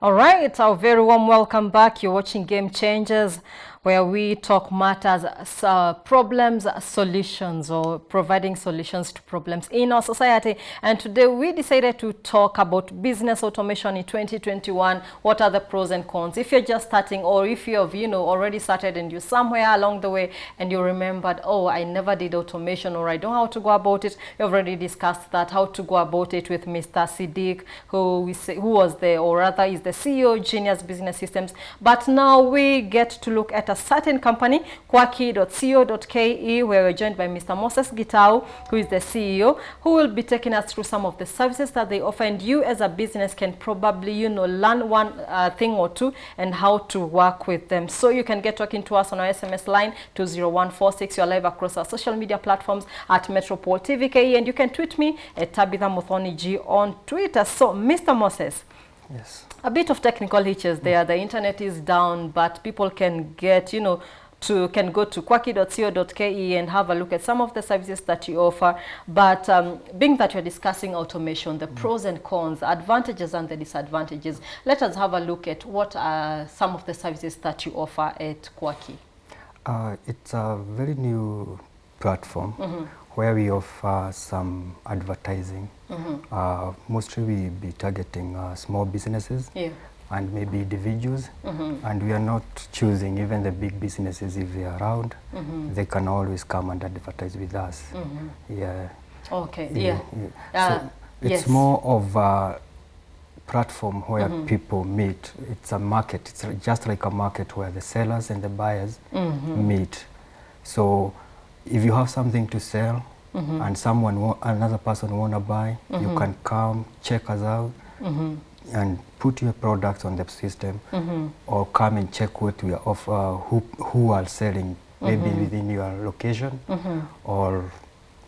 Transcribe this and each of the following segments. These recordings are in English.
All right, it's our very warm welcome back. You're watching Game Changers, where we talk matters, problems, solutions, or providing solutions to problems in our society. And today we decided to talk about business automation in 2021. What are the pros and cons? If you're just starting, or if you have, already started and you're somewhere along the way and you remembered, oh, I never did automation, or I don't know how to go about it. We've already discussed that, how to go about it with Mr. Siddiq, who was the, or rather is the CEO of Genius Business Systems. But now we get to look at a certain company, kwaki.co.ke, where we're joined by Mr. Moses Gitau, who is the CEO, who will be taking us through some of the services that they offer, and you as a business can probably, learn one thing or two and how to work with them. So you can get talking to us on our SMS line 20146. You're live across our social media platforms at Metropole TVKE, and you can tweet me at Tabitha Muthoni G on Twitter. So, Mr. Moses. Yes. A bit of technical hitches there. The internet is down, but people can get, can go to kwaki.co.ke and have a look at some of the services that you offer. But being that you're discussing automation, the pros and cons, advantages and the disadvantages, let us have a look at what are some of the services that you offer at Kwaki. It's a very new platform where we offer some advertising. Mostly we be targeting small businesses and maybe individuals, and we are not choosing even the big businesses. If they are around, they can always come and advertise with us. Yeah. Okay. So it's more of a platform where people meet. It's a market. It's just like a market where the sellers and the buyers meet. So if you have something to sell and another person want to buy, you can come check us out and put your products on the system, or come and check what we offer, who are selling, maybe within your location or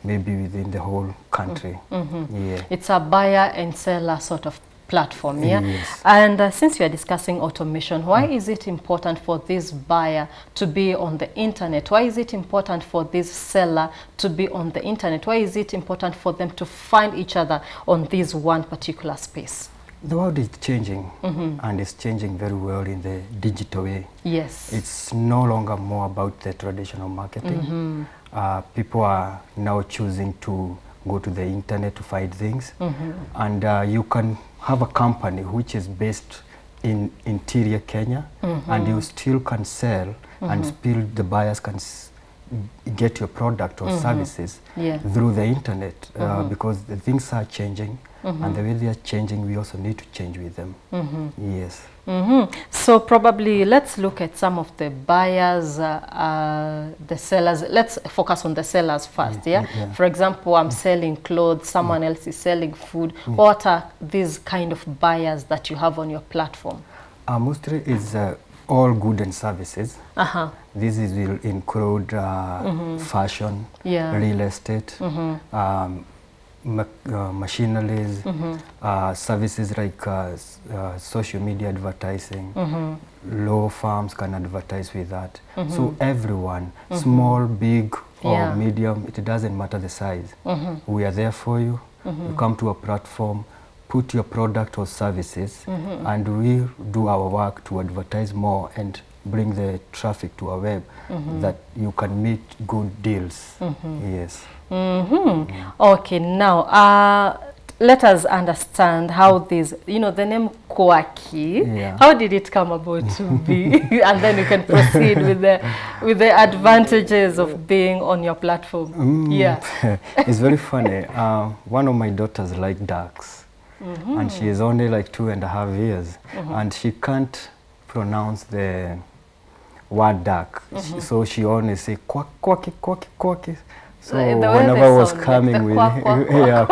maybe within the whole country. Yeah. It's a buyer and seller sort of platform, yeah? Yes. And since we are discussing automation, why is it important for this buyer to be on the internet? Why is it important for this seller to be on the internet? Why is it important for them to find each other on this one particular space? The world is changing, and it's changing very well in the digital way. Yes. It's no longer more about the traditional marketing. People are now choosing to go to the internet to find things, and you can have a company which is based in interior Kenya, and you still can sell, and still the buyers can get your product or services through the internet, because the things are changing, and the way they are changing, we also need to change with them. Yes. So probably let's look at some of the buyers, the sellers. Let's focus on the sellers first, yeah? For example, I'm selling clothes, someone else is selling food. What are these kind of buyers that you have on your platform? Mostly is all goods and services. This will include fashion, real estate, machineries, services like social media advertising. Law firms can advertise with that. So everyone, small, big, or medium, it doesn't matter the size. We are there for you. You come to a platform, put your product or services, and we do our work to advertise more and bring the traffic to our web, that you can meet good deals. Yes. Okay, now let us understand how this, the name Kwaki, how did it come about to be? And then you can proceed with the advantages of being on your platform. It's very funny. One of my daughters likes ducks, and she is only like 2.5 years, and she can't pronounce the word duck, so she only say quack, quacky, quacky, quacky. So whenever I was coming like with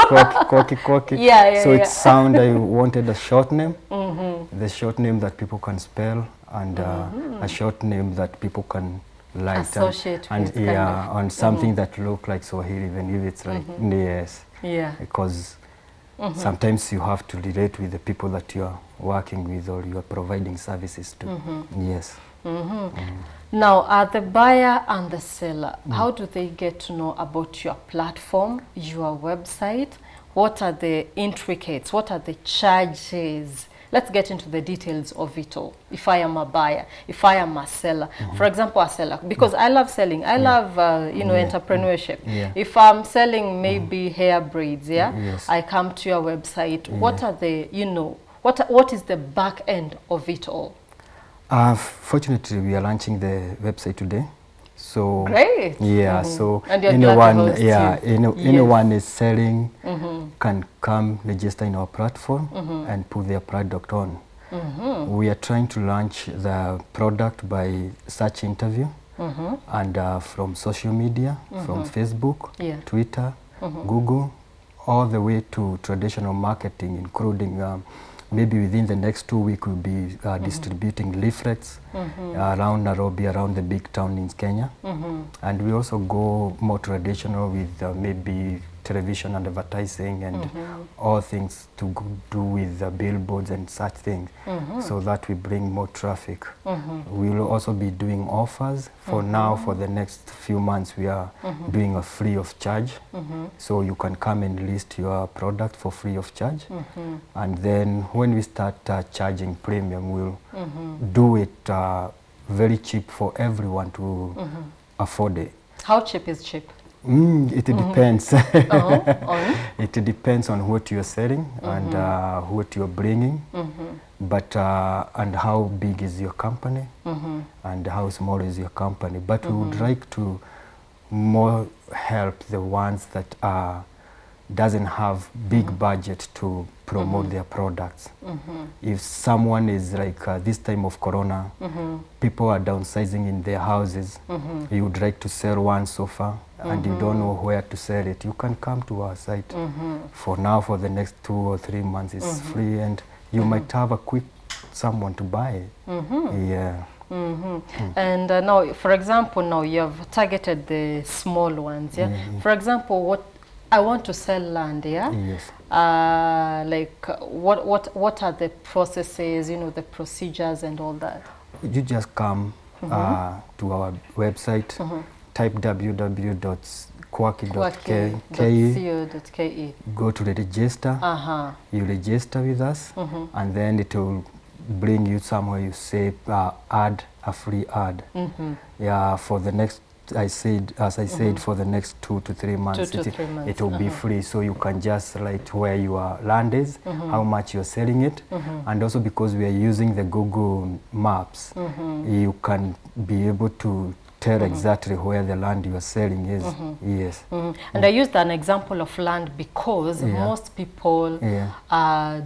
quacky, quacky, so it sound I wanted a short name, the short name that people can spell, and a short name that people can like associate and with, on something that look like Swahili, even if it's like because sometimes you have to relate with the people that you are working with or you are providing services to. Yes. Now, the buyer and the seller, how do they get to know about your platform, your website? What are the intricacies? What are the charges let's get into the details of it all. If I am a buyer, if I am a seller, for example, a seller, because I love selling, I love, you know, entrepreneurship. If I'm selling maybe hair braids, I come to your website. What are the, you know, what is the back end of it all? Fortunately, we are launching the website today. So great. So and anyone anyone is selling can come register in our platform and put their product on. We are trying to launch the product by search interview and from social media, from Facebook, Twitter, Google, all the way to traditional marketing, including maybe within the next 2 weeks we'll be distributing leaflets around Nairobi, around the big town in Kenya. And we also go more traditional with maybe television and advertising and all things to do with billboards and such things, so that we bring more traffic. We will also be doing offers. For now, for the next few months, we are doing a free of charge. So you can come and list your product for free of charge. And then when we start charging premium, we'll do it very cheap for everyone to afford it. How cheap is cheap? It depends. It depends on what you're selling and what you're bringing, but and how big is your company and how small is your company. But we would like to more help the ones that doesn't have big budget to promote their products. If someone is like this time of Corona, people are downsizing in their houses, you would like to sell one sofa and you don't know where to sell it, you can come to our site. For now, for the next 2 or 3 months, it's free, and you might have a quick someone to buy it. And now, for example, now you have targeted the small ones. For example, what I want to sell land, like what are the processes, you know, the procedures and all that? You just come to our website, type www.quacky.co.ke, go to the register, you register with us, and then it will bring you somewhere you say add a free ad. For the next, as I said, for the next 2 to 3 months, it will be free. So you can just write where your land is, how much you're selling it, and also because we are using the Google Maps, you can be able to tell exactly where the land you are selling is. And I used an example of land because most people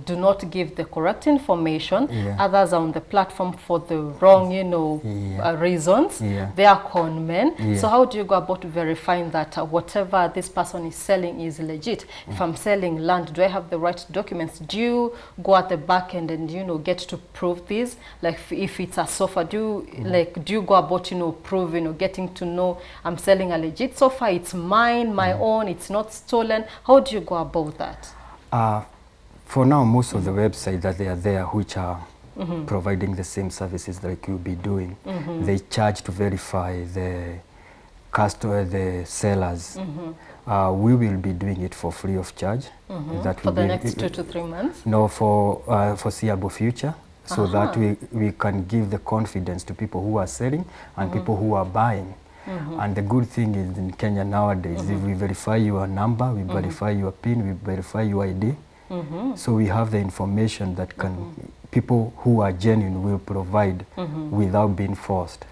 do not give the correct information. Others are on the platform for the wrong, you know, reasons. They are con men. So how do you go about verifying that whatever this person is selling is legit? If I'm selling land, do I have the right documents? Do you go at the back end and, you know, get to prove this? Like if it's a sofa, do you go about, you know, proving, getting to know I'm selling a legit sofa, it's mine, my own, it's not stolen? How do you go about that? For now, most of the websites that they are there, which are providing the same services like you'll be doing, they charge to verify the customer, the sellers. We will be doing it for free of charge. That for the next 2 to 3 months? No, for foreseeable future. So that we can give the confidence to people who are selling and people who are buying. And the good thing is in Kenya nowadays, if we verify your number, we verify your PIN, we verify your ID. So we have the information that can people who are genuine will provide without being forced.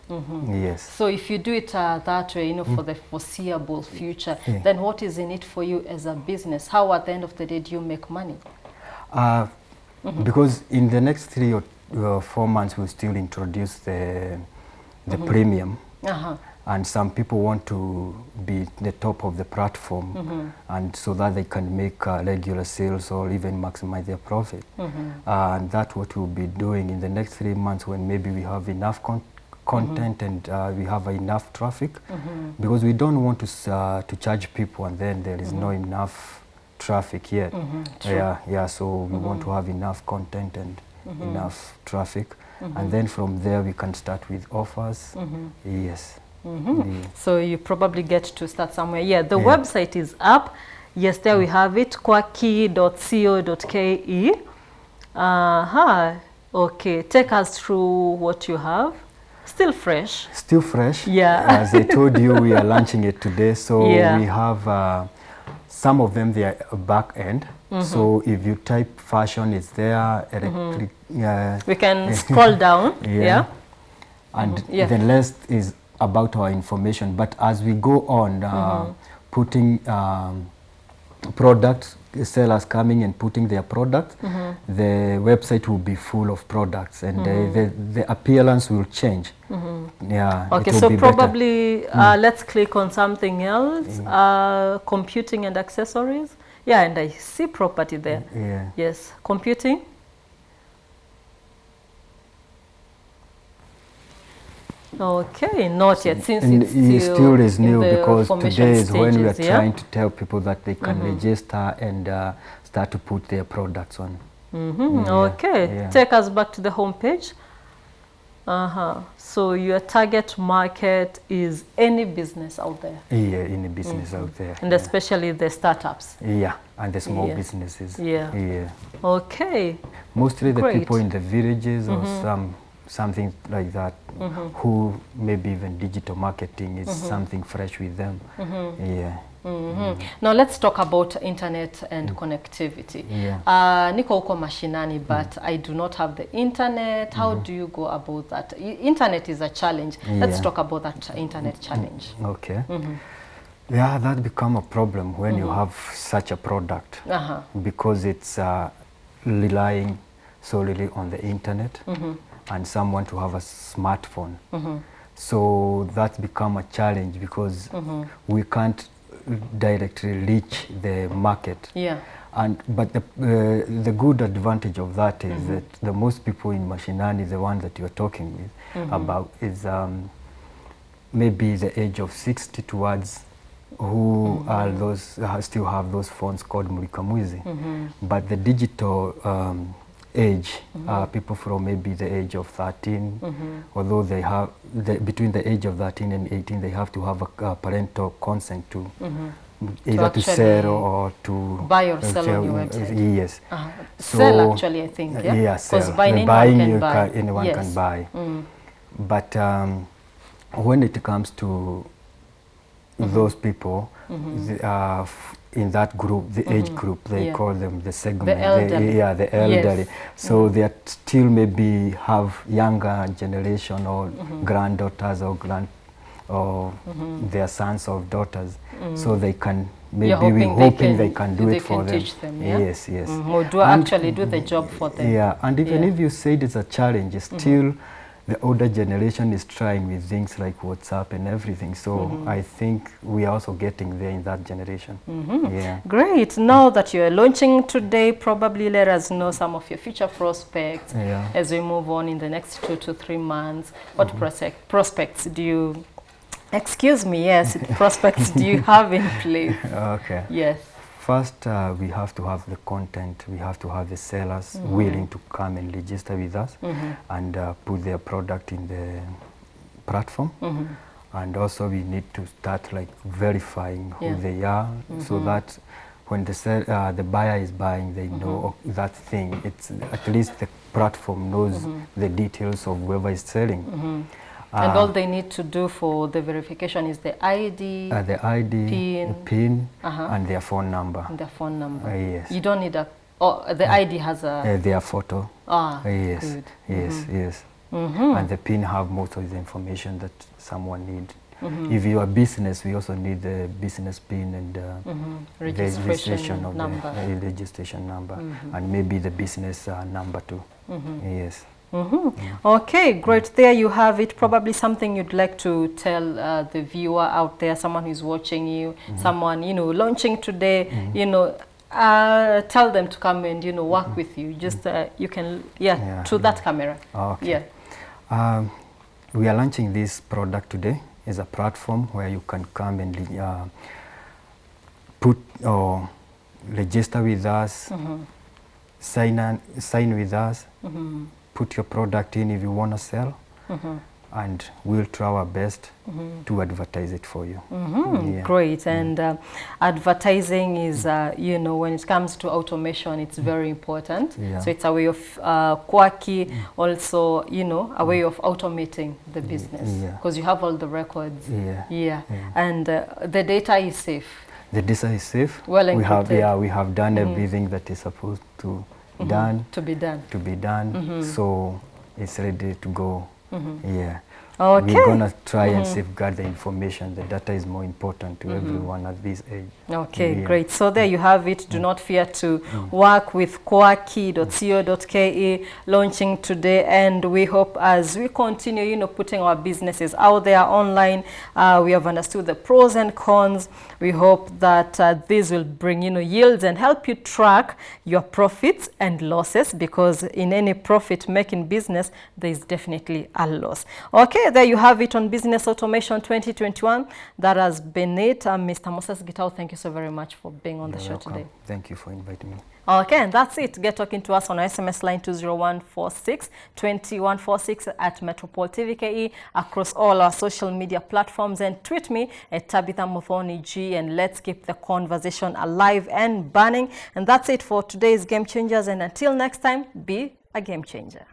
So if you do it that way, you know, for the foreseeable future, then what is in it for you as a business? How at the end of the day do you make money? Because in the next 3 or 4 months, we'll still introduce the premium. And some people want to be the top of the platform, and so that they can make regular sales or even maximize their profit. And that's what we'll be doing in the next 3 months, when maybe we have enough content and we have enough traffic, because we don't want to charge people and then there is no enough traffic yet. So we want to have enough content and enough traffic, and then from there we can start with offers. So you probably get to start somewhere. The website is up. Yes, there we have it, quacky.co.ke. Okay, take us through what you have. Still fresh. Still fresh. Yeah. As I told you, we are launching it today. So Yeah. we have some of them, they are back end. So if you type fashion, it's there. Electric. We can scroll down. Yeah. And the rest is about our information. But as we go on putting products, sellers coming and putting their products, the website will be full of products, and the appearance will change. Yeah. Okay, so probably let's click on something else. Computing and accessories. Yeah, and I see property there. Yeah. Yes, computing. Okay, not yet, since it still is new, because today is stages, when we are trying to tell people that they can register and start to put their products on. Okay, take us back to the home page. So your target market is any business out there? Yeah, any business out there. And especially the startups? Yeah, and the small businesses. Yeah. Okay. Mostly the people in the villages or something like that, who maybe even digital marketing is something fresh with them. Yeah. Now let's talk about internet and connectivity. Niko huko mashinani, but I do not have the internet. How do you go about that? Internet is a challenge. Let's talk about that internet challenge. Okay. Yeah, that become a problem when you have such a product, because it's relying solely on the internet and someone to have a smartphone. So that's become a challenge, because we can't directly reach the market. But the good advantage of that is that the most people in Mashinani, the one that you're talking with about, is maybe the age of 60 towards, who are those still have those phones called Murikamwizi. But the digital age, people from maybe the age of 13, although they have between the age of 13 and 18, they have to have a parental consent to either to sell or to buy or sell on your website. Yes. So, sell, actually, I think. Yeah, because buying anyone can buy. But when it comes to those people, in that group, the age group, they call them the segment. The elderly. The elderly. So they are still maybe have younger generation or granddaughters or their sons or daughters. So they can, maybe we're hoping they can do it for them. Teach them, Yes. Or actually do the job for them. Yeah, and even if you said it's a challenge, it's still the older generation is trying with things like WhatsApp and everything. So I think we are also getting there in that generation. Yeah. Great. Now that you're launching today, probably let us know some of your future prospects as we move on in the next 2 to 3 months. What prospects do you, prospects do you have in place? Okay. Yes. First, we have to have the content, we have to have the sellers willing to come and register with us and put their product in the platform. And also we need to start like verifying who they are, so that when the buyer is buying, they know that thing. It's at least the platform knows the details of whoever is selling. And all they need to do for the verification is the ID, PIN, and their phone number. Yes. You don't need the ID has their photo. Yes. Good. Yes. And the PIN have most of the information that someone needs. If you are a business, we also need the business PIN and the registration of the registration number, and maybe the business number too. Yes. Okay, great. There you have it. Probably something you'd like to tell the viewer out there, someone who's watching you, someone, launching today, tell them to come and, work with you. Just, you can, to that camera. Okay. We are launching this product today. It's a platform where you can come and put or register with us, sign with us, put your product in if you want to sell, and we'll try our best to advertise it for you. Yeah. Great. And advertising is, you know, when it comes to automation, it's very important. Yeah. So it's a way of quirky, also, you know, a way of automating the business, because you have all the records. Yeah. And the data is safe. The data is safe. Well encrypted. We have done everything that is supposed to be done. So it's ready to go. Yeah. Okay. We're gonna try and safeguard the information. The data is more important to everyone at this age. Okay, great. So there you have it. Do not fear to work with quirky.co.ke, launching today, and we hope as we continue, you know, putting our businesses out there online, we have understood the pros and cons. We hope that this will bring, you know, yields and help you track your profits and losses, because in any profit-making business, there is definitely a loss. Okay, there you have it on Business Automation 2021. That has been it. Mr. Moses Gitau, thank you so very much for being on the show today. Thank you for inviting me. Okay, and that's it. Get talking to us on our SMS line 20146 2146 at Metropole TVKE, across all our social media platforms, and tweet me at Tabitha Muthoni G, and let's keep the conversation alive and burning. And that's it for today's Game Changers, and until next time, be a game changer.